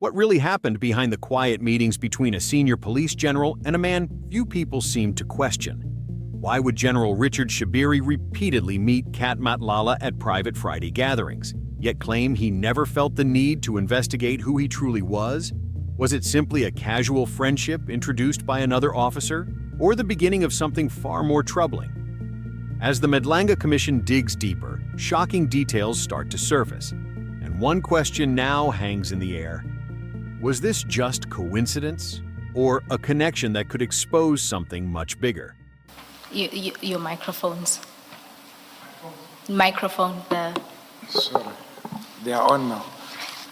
What really happened behind the quiet meetings between a senior police general and a man few people seemed to question? Why would General Richard Shibiri repeatedly meet Kat Matlala at private Friday gatherings, yet claim he never felt the need to investigate who he truly was? Was it simply a casual friendship introduced by another officer, or the beginning of something far more troubling? As the Madlanga Commission digs deeper, shocking details start to surface, and one question now hangs in the air. Was this just coincidence, or a connection that could expose something much bigger? Your microphones. Microphone. Sorry, they are on now.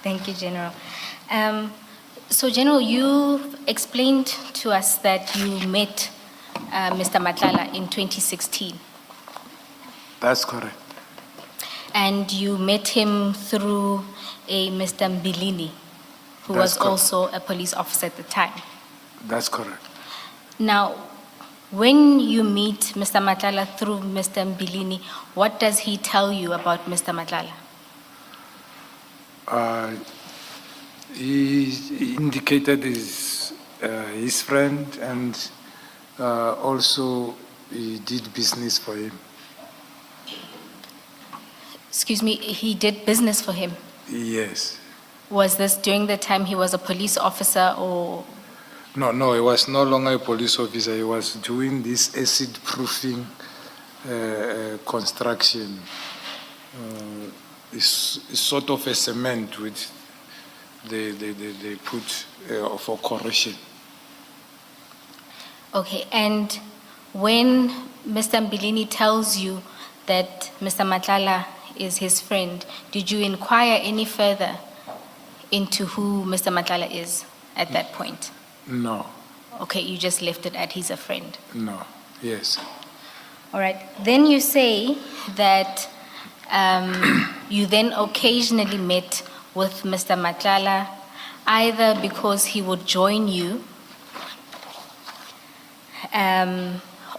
Thank you, General. So, General, you explained to us that you met Mr. Matlala in 2016. That's correct. And you met him through a Mr. Mbilini, who That's was also a police officer at the time. That's correct. Now, when you meet Mr. Matlala through Mr. Mbilini, what does he tell you about Mr. Matlala? He indicated his friend, and also he did business for him. Excuse me, he did business for him. Yes. Was this during the time he was a police officer, or? No, he was no longer a police officer. He was doing this acid-proofing construction. It's sort of a cement which they put for corrosion. Okay, and when Mr. Mbilini tells you that Mr. Matlala is his friend, did you inquire any further into who Mr. Matlala is at that point? No. Okay, you just left it at he's a friend. No. Yes. All right. Then you say that you then occasionally met with Mr. Matlala, either because he would join you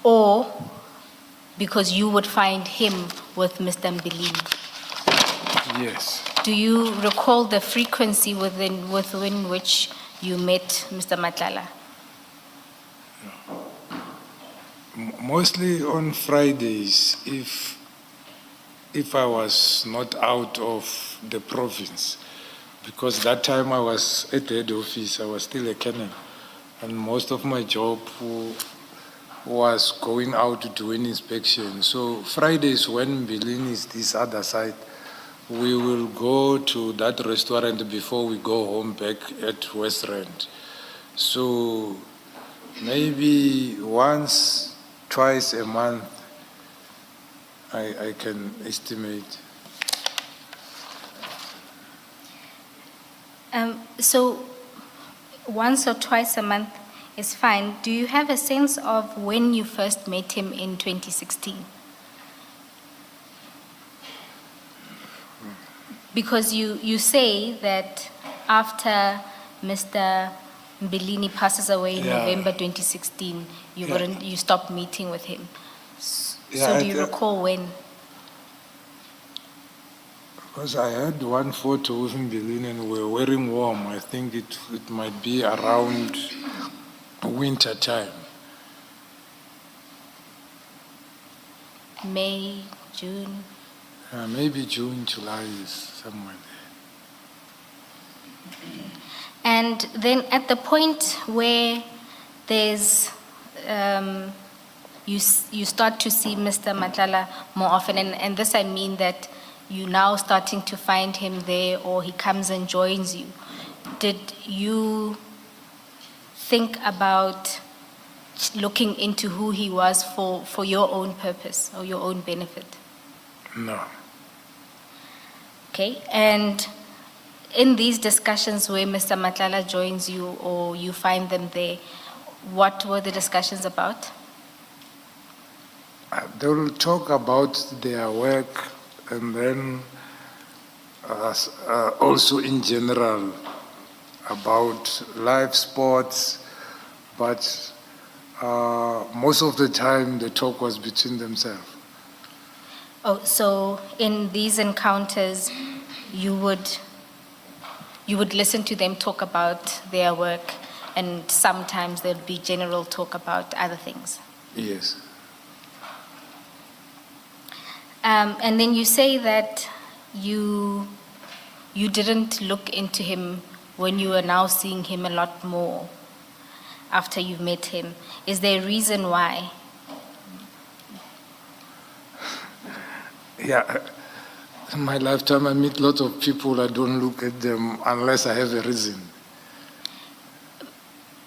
or because you would find him with Mr. Mbilini. Yes. Do you recall the frequency within which you met Mr. Matlala? Mostly on Fridays, if I was not out of the province, because that time I was at the head office, I was still a colonel, and most of my job was going out to do an inspection. So Fridays, when Mbilini is this other side, we will go to that restaurant before we go home back at West Rand. So maybe once, twice a month, I can estimate. So once or twice a month is fine. Do you have a sense of when you first met him in 2016? Because you say that after Mr. Mbilini passes away in November 2016, you stopped meeting with him. So do you recall when? Because I had one photo with Mbilini and we were wearing warm. I think it might be around winter time. May, June? Maybe June, July is somewhere there. And then at the point where there's, you start to see Mr. Matlala more often, and this I mean that you're now starting to find him there or he comes and joins you. Did you think about looking into who he was for your own purpose or your own benefit? No. Okay, and in these discussions where Mr. Matlala joins you or you find them there, what were the discussions about? They will talk about their work and then also in general about life, sports, but most of the time the talk was between themselves. Oh, so in these encounters, you would you would listen to them talk about their work, and sometimes there'd be general talk about other things. Yes. And then you say that you didn't look into him when you are now seeing him a lot more after you met him. Is there a reason why? Yeah. In my lifetime, I meet lots of people. I don't look at them unless I have a reason.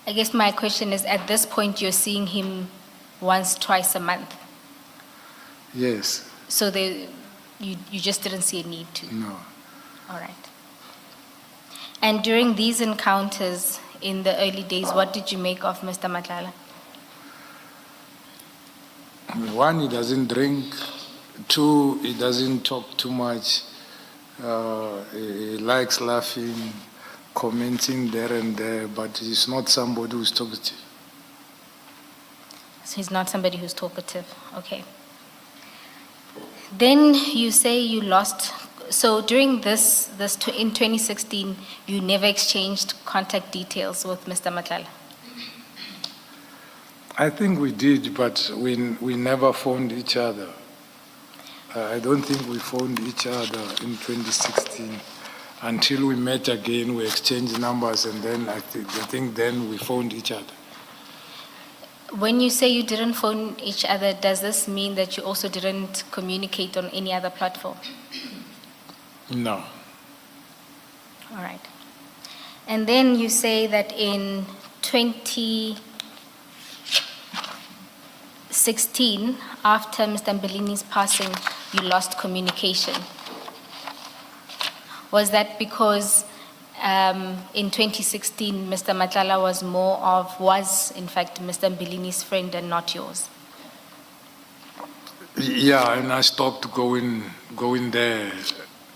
I guess my question is, at this point, you're seeing him once, twice a month. Yes. So you just didn't see a need to? No. All right. And during these encounters in the early days, what did you make of Mr. Matlala? One, he doesn't drink. Two, he doesn't talk too much. He likes laughing, commenting there and there, but he's not somebody who's talkative. So he's not somebody who's talkative. Okay. Then you say you lost. So during this in 2016, you never exchanged contact details with Mr. Matlala? I think we did, but we never phoned each other. I don't think we phoned each other in 2016 until we met again. We exchanged numbers, and then I think then we phoned each other. When you say you didn't phone each other, does this mean that you also didn't communicate on any other platform? No. All right. And then you say that in 2016, after Mr. Mbelini's passing, you lost communication. Was that because in 2016, Mr. Matlala was in fact Mr. Mbelini's friend and not yours? Yeah, and I stopped going there.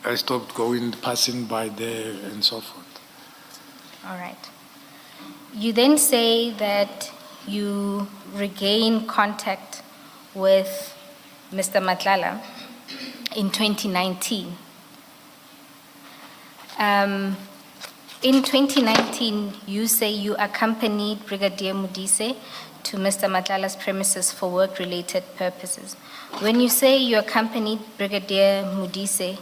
I stopped passing by there and so forth. All right. You then say that you regained contact with Mr. Matlala in 2019. In 2019, you say you accompanied Brigadier Modise to Mr. Matlala's premises for work-related purposes. When you say you accompanied Brigadier Modise,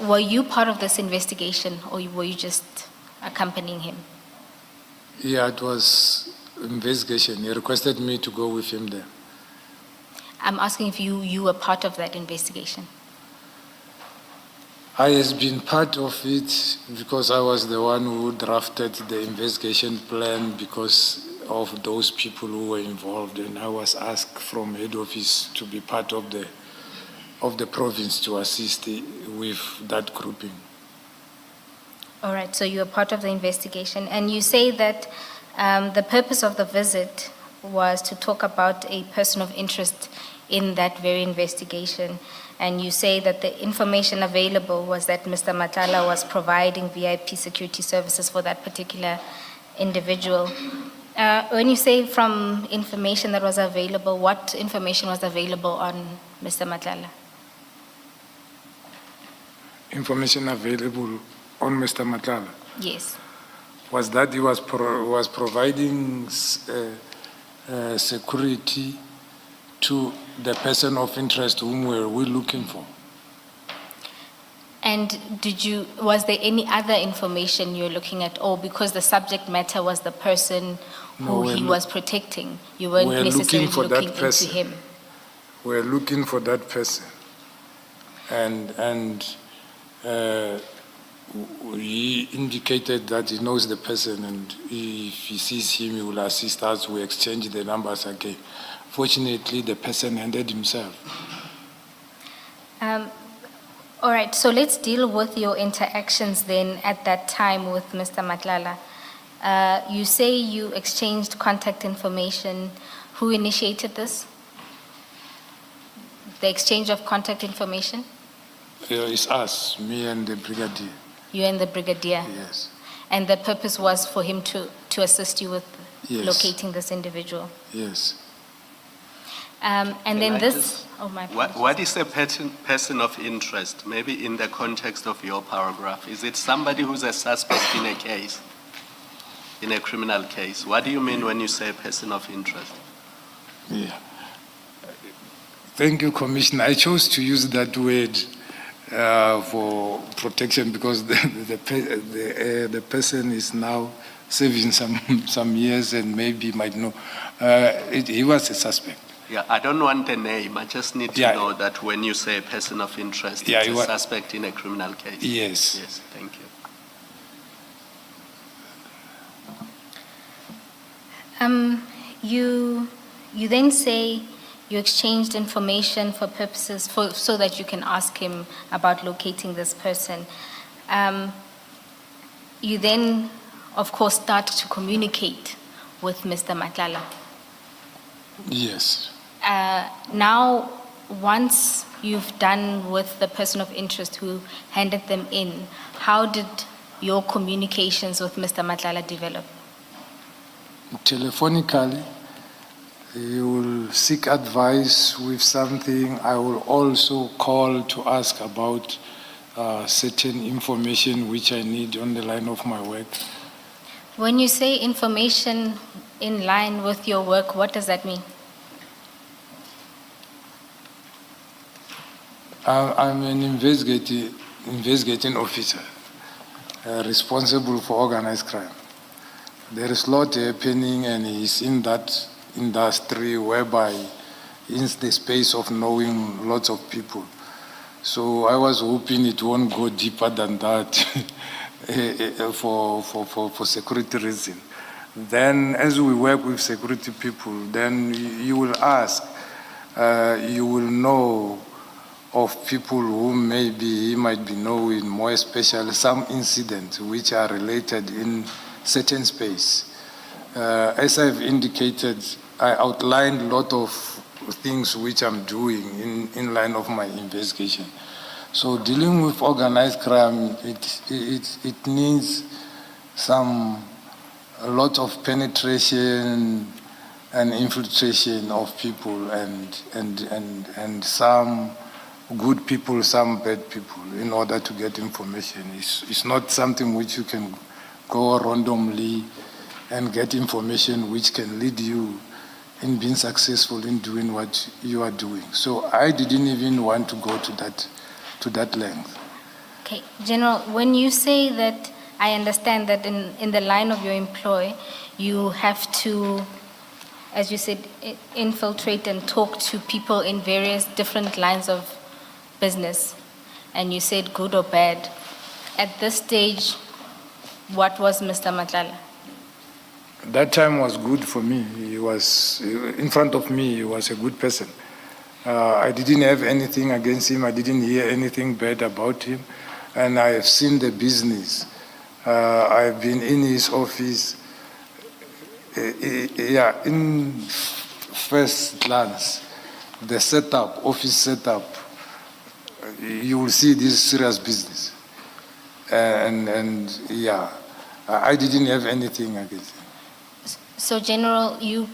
were you part of this investigation, or were you just accompanying him? Yeah, it was investigation. He requested me to go with him there. I'm asking if you were part of that investigation. I has been part of it because I was the one who drafted the investigation plan because of those people who were involved, and I was asked from head office to be part of the province to assist with that grouping. All right, so you were part of the investigation, and you say that the purpose of the visit was to talk about a person of interest in that very investigation, and you say that the information available was that Mr. Matlala was providing VIP security services for that particular individual. When you say from information that was available, what information was available on Mr. Matlala? Information available on Mr. Matlala? Yes. Was that he was providing security to the person of interest whom were we looking for. And was there any other information you're looking at, or because the subject matter was the person who he was protecting, you weren't necessarily looking into him? We're looking for that person. And he indicated that he knows the person, and if he sees him, he will assist us. We exchange the numbers again. Fortunately, the person handed himself. All right, so let's deal with your interactions then at that time with Mr. Matlala. You say you exchanged contact information. Who initiated this? The exchange of contact information? It's us, me and the brigadier. You and the brigadier? Yes. And the purpose was for him to assist you with Yes. locating this individual? Yes. And Can then I this, just- oh my What is a person of interest, maybe in the context of your paragraph? Is it somebody who's a suspect in a case, in a criminal case? What do you mean when you say person of interest? Yeah. Thank you, Commissioner. I chose to use that word for protection because the person is now serving some years and maybe might know. He was a suspect. Yeah, I don't want the name. I just need to Yeah. know that when you say person of interest, Yeah, it's you a want- suspect in a criminal case. Yes. Yes, thank you. You then say you exchanged information for purposes so that you can ask him about locating this person. You then, of course, start to communicate with Mr. Matlala. Yes. Now, once you've done with the person of interest who handed them in, how did your communications with Mr. Matlala develop? Telephonically, you will seek advice with something. I will also call to ask about certain information which I need on the line of my work. When you say information in line with your work, what does that mean? I'm an investigating officer responsible for organized crime. There is a lot happening, and he's in that industry whereby he's in the space of knowing lots of people. So I was hoping it won't go deeper than that for security reasons. Then, as we work with security people, then you will ask, you will know of people who he might be knowing, more especially some incidents which are related in certain space. As I've indicated, I outlined a lot of things which I'm doing in line of my investigation. So dealing with organized crime, it needs a lot of penetration and infiltration of people and some good people, some bad people, in order to get information. It's not something which you can go randomly and get information which can lead you in being successful in doing what you are doing. So I didn't even want to go to that length. Okay, General, when you say that, I understand that in the line of your employ, you have to, as you said, infiltrate and talk to people in various different lines of business, and you said good or bad. At this stage, what was Mr. Matlala? That time was good for me. He was, in front of me, he was a good person. I didn't have anything against him. I didn't hear anything bad about him. And I have seen the business. I've been in his office. In first glance, the setup, office setup, you will see this serious business. I didn't have anything against him. So, General, you...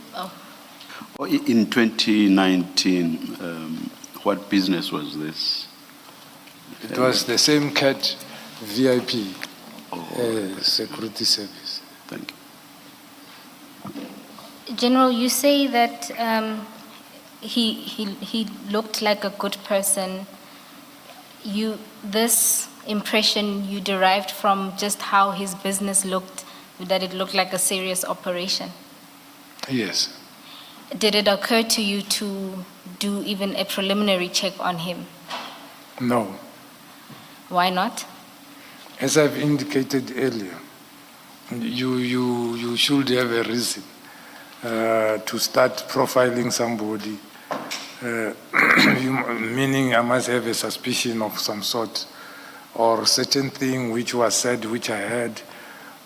In 2019, what business was this? It was the same CAT VIP security service. Thank you. General, you say that he looked like a good person. This impression you derived from just how his business looked, that it looked like a serious operation. Yes. Did it occur to you to do even a preliminary check on him? No. Why not? As I've indicated earlier, you should have a reason to start profiling somebody, meaning I must have a suspicion of some sort, or certain thing which was said, which I heard,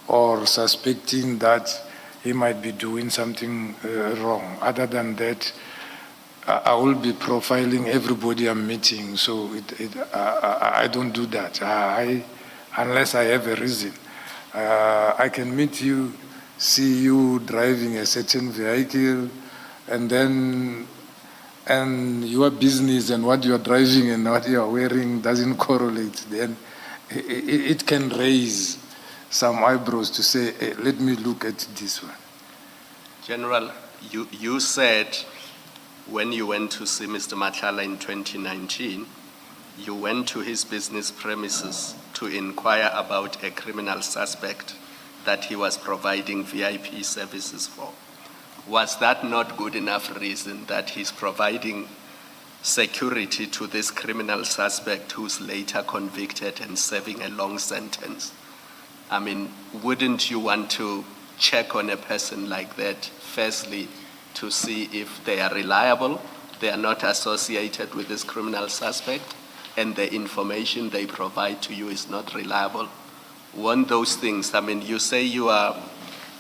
or suspecting that he might be doing something wrong. Other than that, I will be profiling everybody I'm meeting, so I don't do that. Unless I have a reason. I can meet you, see you driving a certain vehicle, and then and your business and what you are driving and what you are wearing doesn't correlate, then it can raise some eyebrows to say, hey, let me look at this one. General, you said when you went to see Mr. Matlala in 2019, you went to his business premises to inquire about a criminal suspect that he was providing VIP services for. Was that not good enough reason that he's providing security to this criminal suspect who's later convicted and serving a long sentence? I mean, wouldn't you want to check on a person like that, firstly, to see if they are reliable, they are not associated with this criminal suspect, and the information they provide to you is not reliable? Won't those things, I mean, you say you are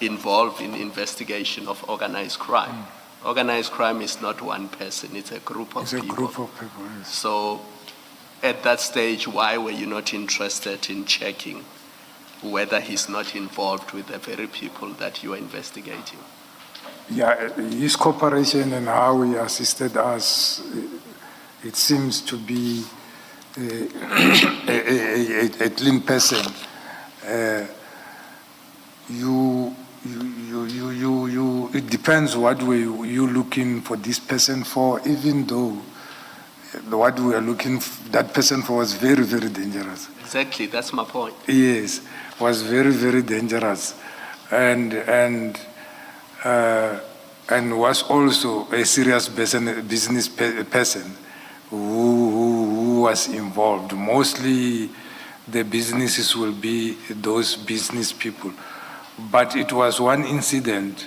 involved in investigation of organized crime. Organized crime is not one person, it's a group of people. It's a group of people, yes. So at that stage, why were you not interested in checking whether he's not involved with the very people that you are investigating? Yeah, his cooperation and how he assisted us, it seems to be a clean person. It depends what way you looking for this person for, even though what we are looking that person for was very, very dangerous. Exactly, that's my point. Yes, was very, very dangerous, and was also a serious business person who was involved. Mostly the businesses will be those business people. But it was one incident,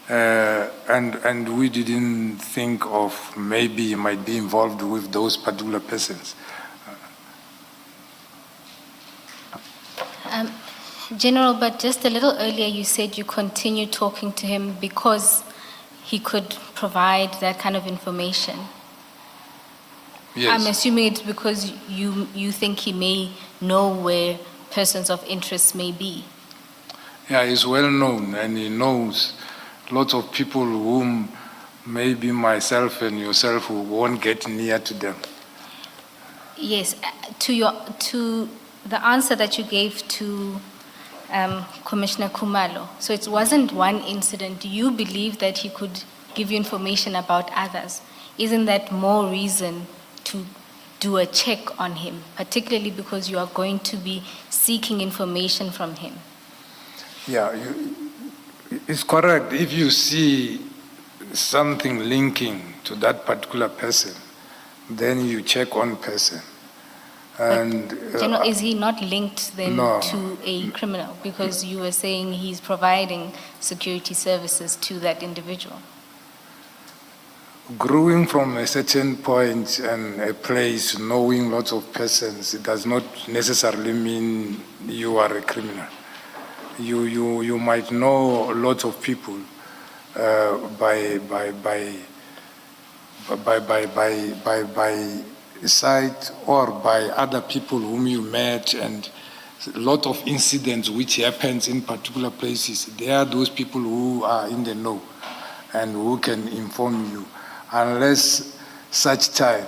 and we didn't think of maybe he might be involved with those particular persons. General, but just a little earlier you said you continued talking to him because he could provide that kind of information. Yes. I'm assuming it's because you think he may know where persons of interest may be. Yeah, he's well known, and he knows lots of people whom maybe myself and yourself won't get near to them. Yes, to the answer that you gave to Commissioner Kumalo. So it wasn't one incident. Do you believe that he could give you information about others? Isn't that more reason to do a check on him, particularly because you are going to be seeking information from him? Yeah, it's correct. If you see something linking to that particular person, then you check on person. And General, is he not linked then no. to a criminal? Because you were saying he's providing security services to that individual. Growing from a certain point and a place, knowing lots of persons, it does not necessarily mean you are a criminal. You might know lots of people by sight or by other people whom you met, and a lot of incidents which happens in particular places. There are those people who are in the know and who can inform you, unless such time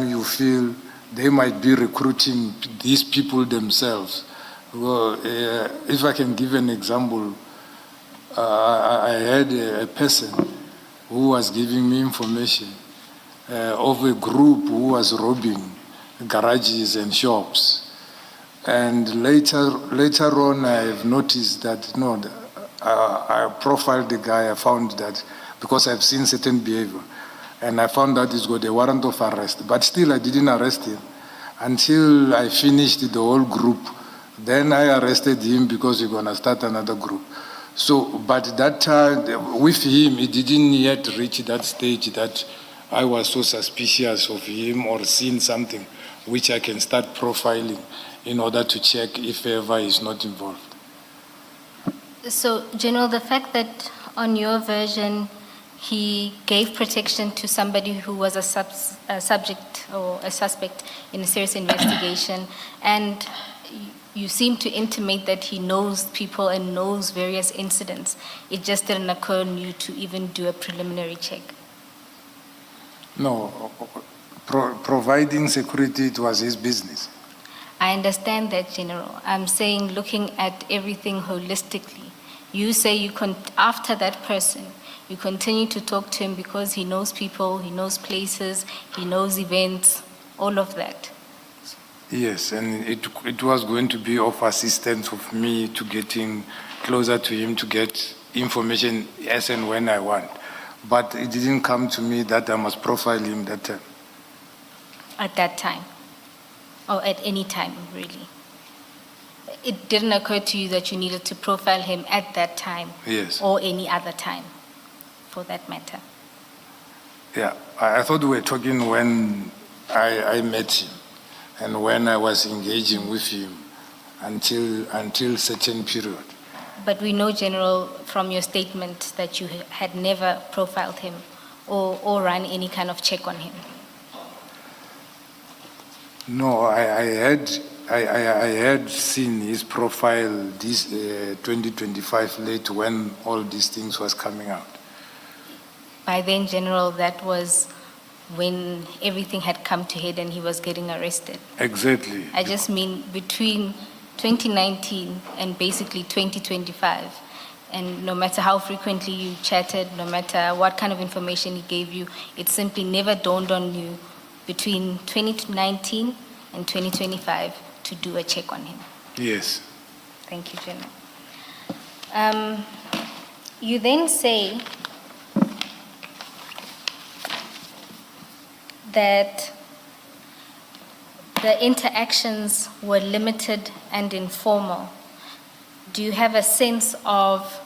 you feel they might be recruiting these people themselves. Well, if I can give an example, I had a person who was giving me information of a group who was robbing garages and shops. And later on, I have noticed that, I profiled the guy, I found that, because I've seen certain behavior, and I found that he's got a warrant of arrest. But still, I didn't arrest him until I finished the whole group. Then I arrested him because he's going to start another group. So, but that time, with him, he didn't yet reach that stage that I was so suspicious of him or seeing something which I can start profiling in order to check if ever he's not involved. So, General, the fact that on your version he gave protection to somebody who was a subject or a suspect in a serious investigation, and you seem to intimate that he knows people and knows various incidents. It just didn't occur to you to even do a preliminary check. No, providing security, it was his business. I understand that, General. I'm saying looking at everything holistically. You say after that person, you continue to talk to him because he knows people, he knows places, he knows events, all of that. Yes, and it was going to be of assistance of me to getting closer to him to get information as and when I want. But it didn't come to me that I must profile him that time. At that time, or at any time, really. It didn't occur to you that you needed to profile him at that time? Yes. Or any other time, for that matter? Yeah, I thought we were talking when I met him and when I was engaging with him until certain period. But we know, General, from your statement that you had never profiled him or run any kind of check on him. No, I had seen his profile this 2025 late when all these things was coming out. By then, General, that was when everything had come to head and he was getting arrested. Exactly. I just mean between 2019 and basically 2025, and no matter how frequently you chatted, no matter what kind of information he gave you, it simply never dawned on you between 2019 and 2025 to do a check on him. Yes. Thank you, General. You then say that the interactions were limited and informal. Do you have a sense of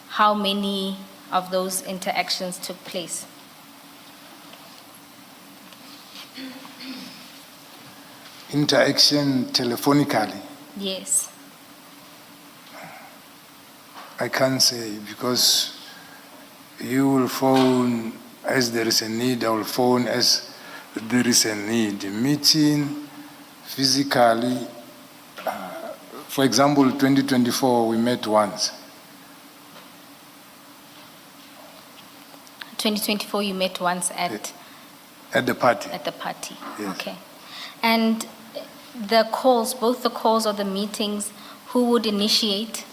how many of those interactions took place? Interaction telephonically, Yes. I can't say because you will phone as there is a need, I will phone as there is a need. Meeting physically, for example, 2024, we met once. 2024, you met once at At the party. the party. Yes. Okay. And the calls, both the calls or the meetings, who would initiate?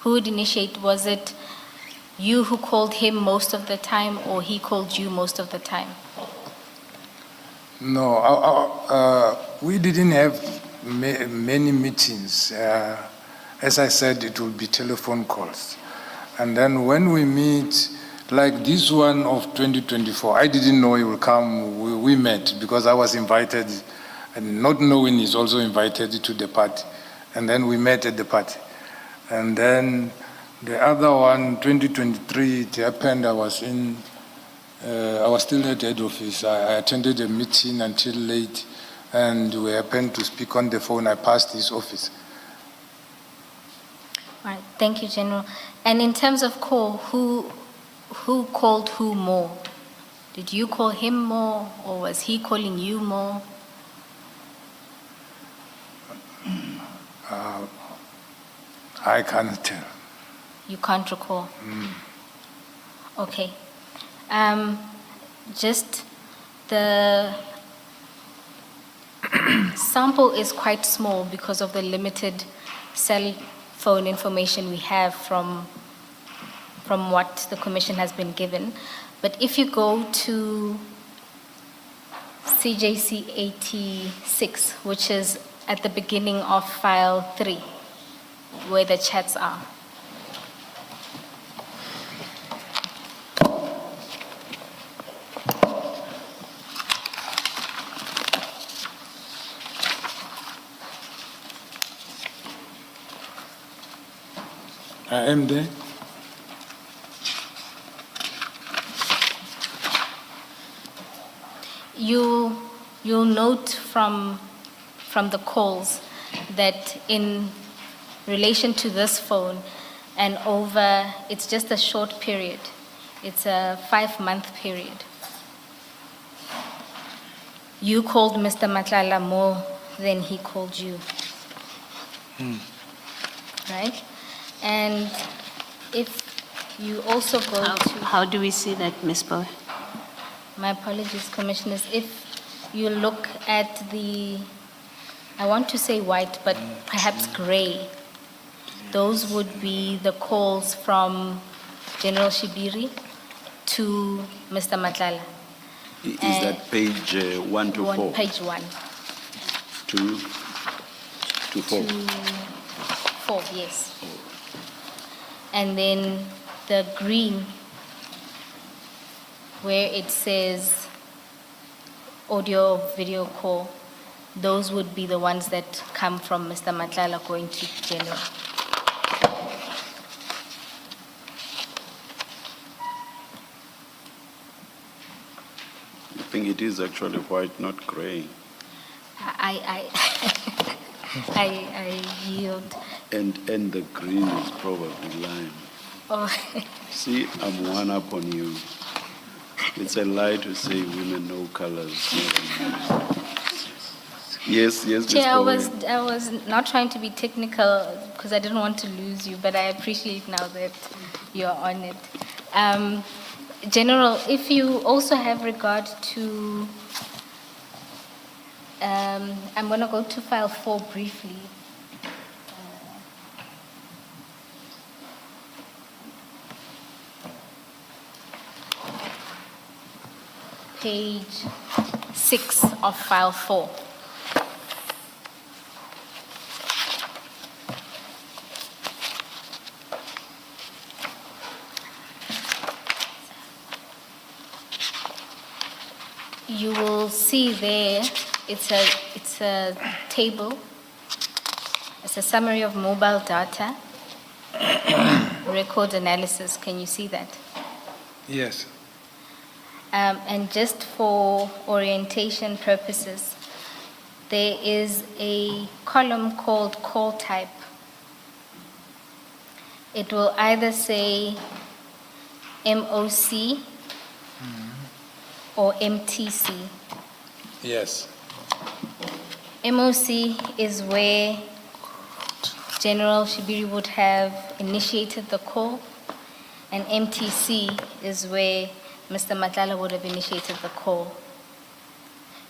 Who would initiate? Was it you who called him most of the time, or he called you most of the time? No, we didn't have many meetings. As I said, it will be telephone calls. And then when we meet, like this one of 2024, I didn't know he will come. We met because I was invited, and not knowing he's also invited to the party. And then we met at the party. And then the other one, 2023, it happened, I was still at head office. I attended a meeting until late, and we happened to speak on the phone. I passed his office. All right, thank you, General. And in terms of call, who called who more? Did you call him more, or was he calling you more? I can't tell. You can't recall? Okay. Just the sample is quite small because of the limited cell phone information we have from what the Commission has been given. But if you go to CJC 86, which is at the beginning of file 3, where the chats are. I am there. You'll note from the calls that in relation to this phone and over, it's just a short period. It's a 5-month period. You called Mr. Matlala more than he called you. Right? And if You also go to, How do we see that, Ms. Bowe? my apologies, Commissioners, if you look at the, I want to say white, but perhaps gray, those would be the calls from General Shibiri to Mr. Matlala. Is that page 1 to 4? Page 1 2 to 4? to 4, yes. And then the green, where it says audio video call, those would be the ones that come from Mr. Matlala going to General. I think it is actually white, not gray. I I yield. And the green is probably lime. Oh, See, I'm one up on you. It's a lie to say women know colors. Yes, Ms. Chair, Bowe. I was not trying to be technical because I didn't want to lose you, but I appreciate now that you're on it. General, if you also have regard to, I'm going to go to file 4 briefly. Page 6 of file 4. You will see there, it's a table. It's a summary of mobile data, record analysis. Can you see that? Yes. And just for orientation purposes, there is a column called call type. It will either say MOC or MTC. Yes. MOC is where General Shibiri would have initiated the call, and MTC is where Mr. Matlala would have initiated the call.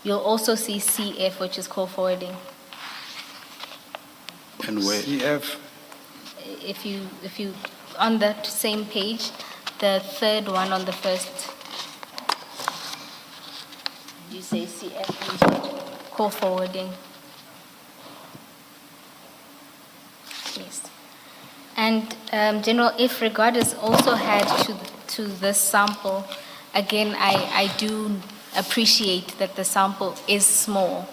You'll also see CF, which is call forwarding. And where? CF. If you on that same page, the third one on the first, you say CF, call forwarding. Yes. And General, if regard is also had to this sample, again, I do appreciate that the sample is small,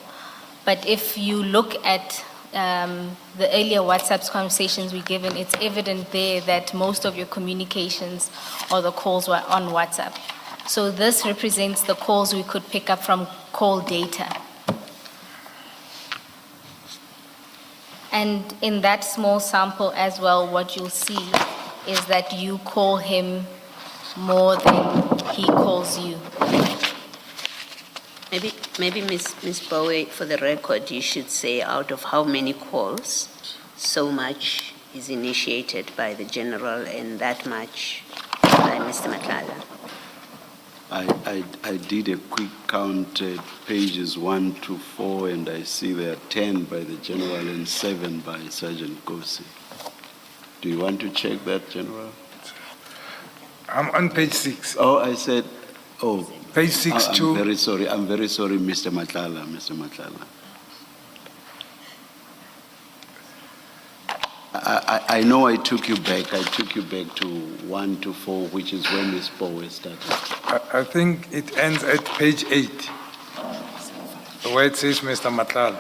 but if you look at the earlier WhatsApp conversations we given, it's evident there that most of your communications or the calls were on WhatsApp. So this represents the calls we could pick up from call data. And in that small sample as well, what you'll see is that you call him more than he calls you. Maybe Ms. Bowe, for the record, you should say out of how many calls, so much is initiated by the general and that much by Mr. Matlala. I did a quick count, pages 1 to 4, and I see there are 10 by the general and 7 by Sergeant Kosi. Do you want to check that, General? I'm on page 6. Oh, I said, oh. Page 6 I'm too. very sorry, Mr. Matlala, I know I took you back to 1 to 4, which is when Ms. Bowe started. I think it ends at page 8, where it says Mr. Matlala.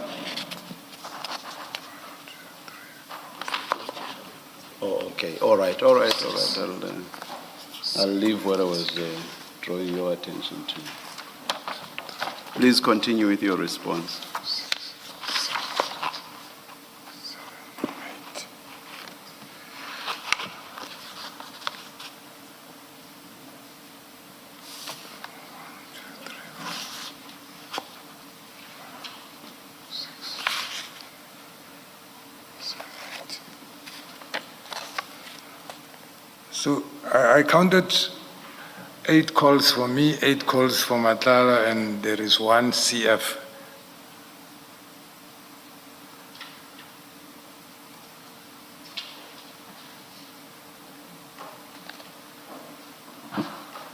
Oh, okay, all right. I'll leave what I was drawing your attention to. Please continue with your response. So I counted 8 calls for me, 8 calls for Matlala, and there is 1 CF.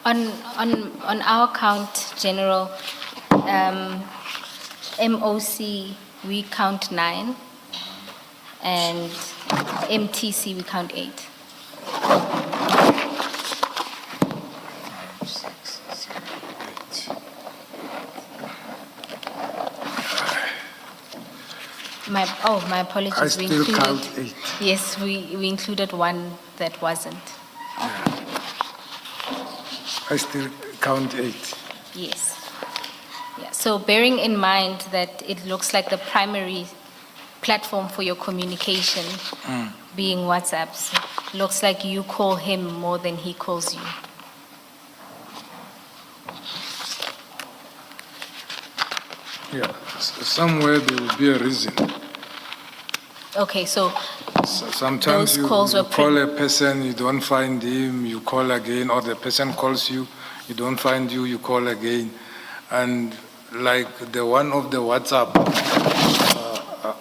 On our count, General, MOC, we count 9, and MTC, we count 8. My apologies. I still count 8. Yes, we included 1 that wasn't. I still count 8. Yes. Yeah. So bearing in mind that it looks like the primary platform for your communication being WhatsApps, looks like you call him more than he calls you. Yeah, somewhere there will be a reason. Okay, so Sometimes those you calls were call a person, you don't find him, you call again, or the person calls you, you don't find you, you call again. And like the one of the WhatsApp,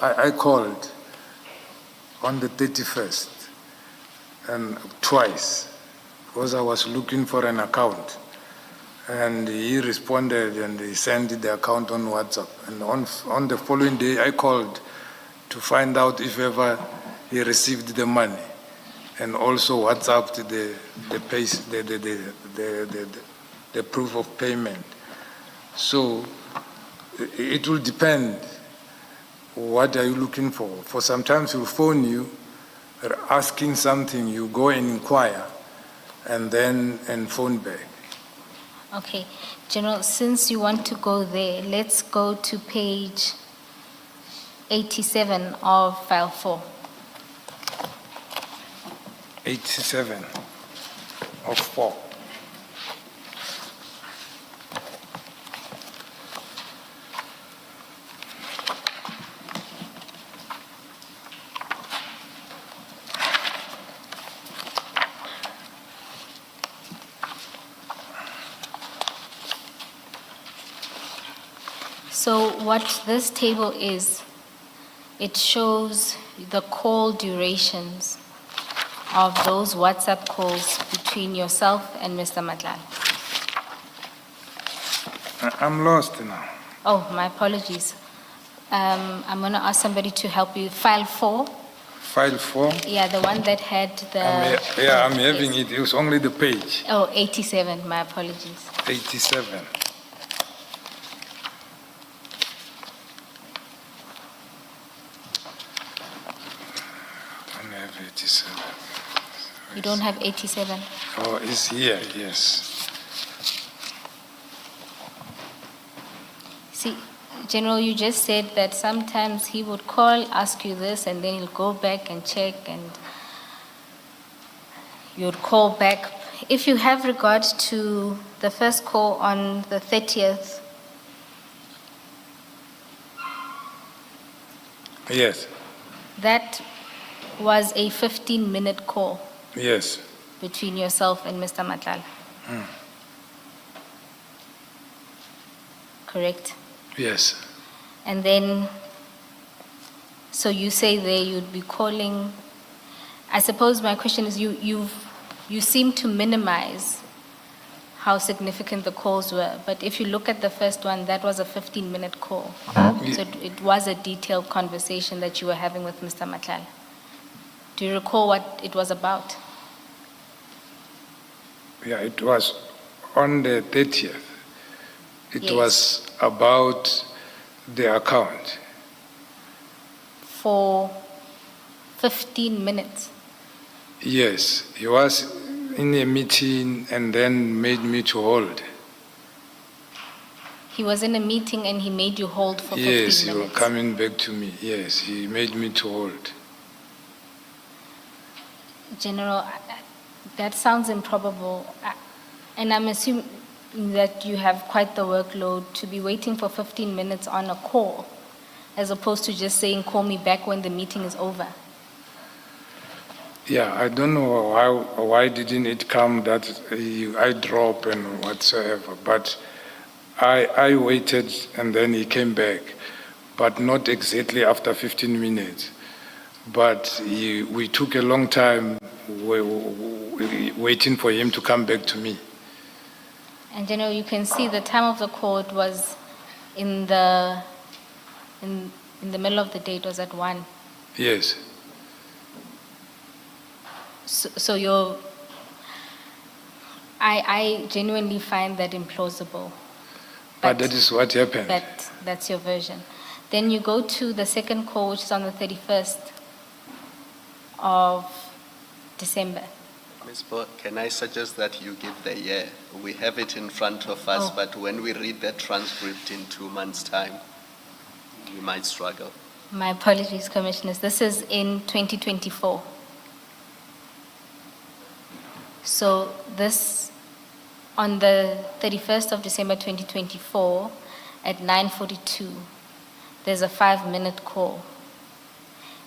I called on the 31st and twice because I was looking for an account. And he responded and he sent the account on WhatsApp. And on the following day, I called to find out if ever he received the money, and also WhatsApped the proof of payment. So it will depend. What are you looking for? For sometimes he'll phone you, asking something, you go and inquire, and phone back. okay, General, since you want to go there, let's go to page 87 of file 4. 87 of 4. So what this table is, it shows the call durations of those WhatsApp calls between yourself and Mr. Matlala. I'm lost now. Oh, my apologies. I'm going to ask somebody to help you. File 4. File 4? Yeah, the one that had the... I'm having it. It was only the page. Oh, 87. My apologies. 87. I don't have 87. You don't have 87? Oh, it's here, yes. See, General, you just said that sometimes he would call, ask you this, and then he'll go back and check, and you'd call back. If you have regard to the first call on the 30th, Yes, that was a 15-minute call yes. between yourself and Mr. Matlala. Correct? Yes. And then, so you say there you'd be calling. I suppose my question is, you seem to minimize how significant the calls were, but if you look at the first one, that was a 15-minute call. So it was a detailed conversation that you were having with Mr. Matlala. Do you recall what it was about? Yeah, it was on the 30th. It Yes. was about the account. For 15 minutes. Yes, he was in a meeting and then made me to hold. He was in a meeting and he made you hold for 15 Yes, he was minutes. coming back to me. Yes, he made me to hold. General, that sounds improbable. And I'm assuming that you have quite the workload to be waiting for 15 minutes on a call, as opposed to just saying, call me back when the meeting is over. Yeah, I don't know why didn't it come that I drop and whatsoever, but I waited and then he came back, but not exactly after 15 minutes. But we took a long time waiting for him to come back to me. And General, you can see the time of the court was in the middle of the day. It was at 1. Yes. So I genuinely find that implausible. But that is what happened. That's your version. Then you go to the second call, which is on the 31st of December. Ms. Bo, can I suggest that you give the year? We have it in front of us, Oh. but when we read the transcript in 2 months' time, we might struggle. My apologies, Commissioners. This is in 2024. So this, on the 31st of December 2024, at 9:42, there's a 5-minute call.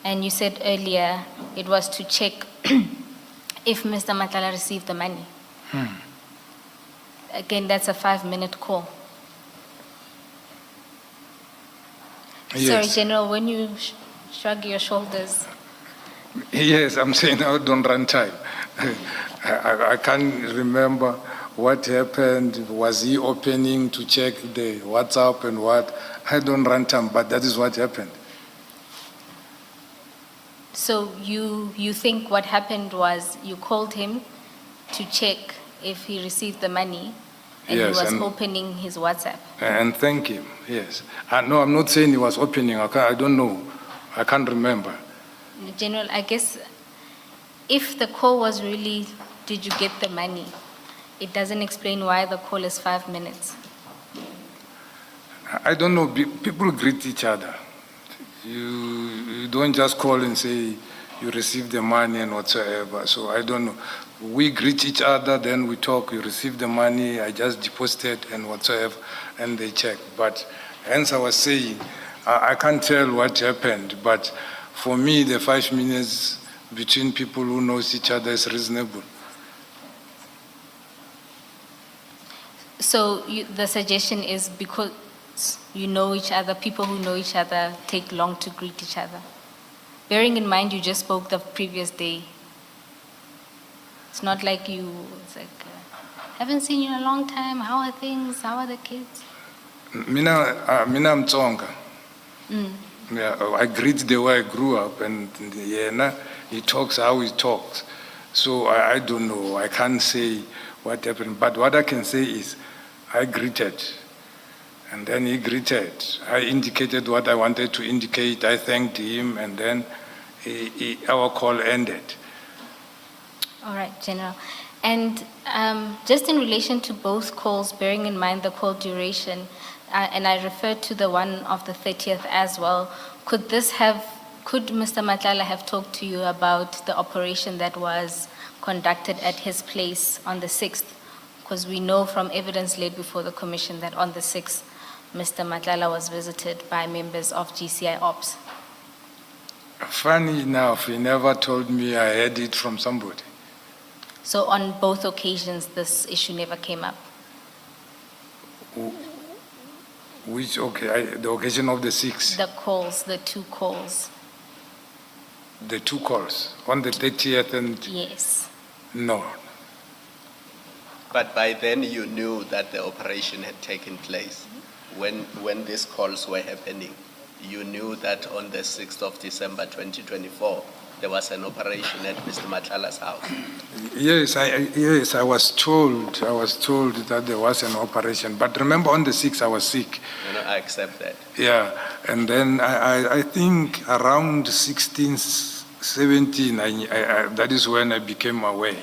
And you said earlier it was to check if Mr. Matlala received the money. Again, that's a 5-minute call. Sorry, Yes. General, when you shrug your shoulders, Yes, I'm saying I don't run time. I can't remember what happened. Was he opening to check the WhatsApp and what? I don't run time, but that is what happened. so you think what happened was you called him to check if he received the money, and Yes, he was and- opening his WhatsApp. And thank him, yes. No, I'm not saying he was opening. I don't know. I can't remember. General, I guess if the call was really, did you get the money? It doesn't explain why the call is 5 minutes. I don't know. People greet each other. You don't just call and say you received the money and whatsoever. So I don't know. We greet each other, then we talk. You received the money, I just deposited and whatsoever, and they check. But hence I was saying, I can't tell what happened. But for me, the 5 minutes between people who knows each other is reasonable. So the suggestion is because you know each other, people who know each other take long to greet each other. Bearing in mind you just spoke the previous day. It's not like it's like, haven't seen you in a long time, how are things, how are the kids? Mina Mtsonga. Yeah, I greet the way I grew up, and he talks how he talks. So I don't know. I can't say what happened. But what I can say is I greeted, and then he greeted. I indicated what I wanted to indicate. I thanked him, and then our call ended. All right, General. And just in relation to both calls, bearing in mind the call duration, and I referred to the one of the 30th as well, could Mr. Matlala have talked to you about the operation that was conducted at his place on the 6th? Because we know from evidence laid before the Commission that on the 6th, Mr. Matlala was visited by members of GCI Ops. Funny enough, he never told me I had it from somebody. So on both occasions, this issue never came up? Which, okay, the occasion of the 6th, The calls, the 2 calls, the 2 calls, on the 30th and yes. no. But by then you knew that the operation had taken place. When these calls were happening, you knew that on the 6th of December 2024, there was an operation at Mr. Matlala's house. Yes, I was told that there was an operation. But remember, on the 6th, I was sick. I accept that. Yeah, and then I think around 16, 17, that is when I became aware.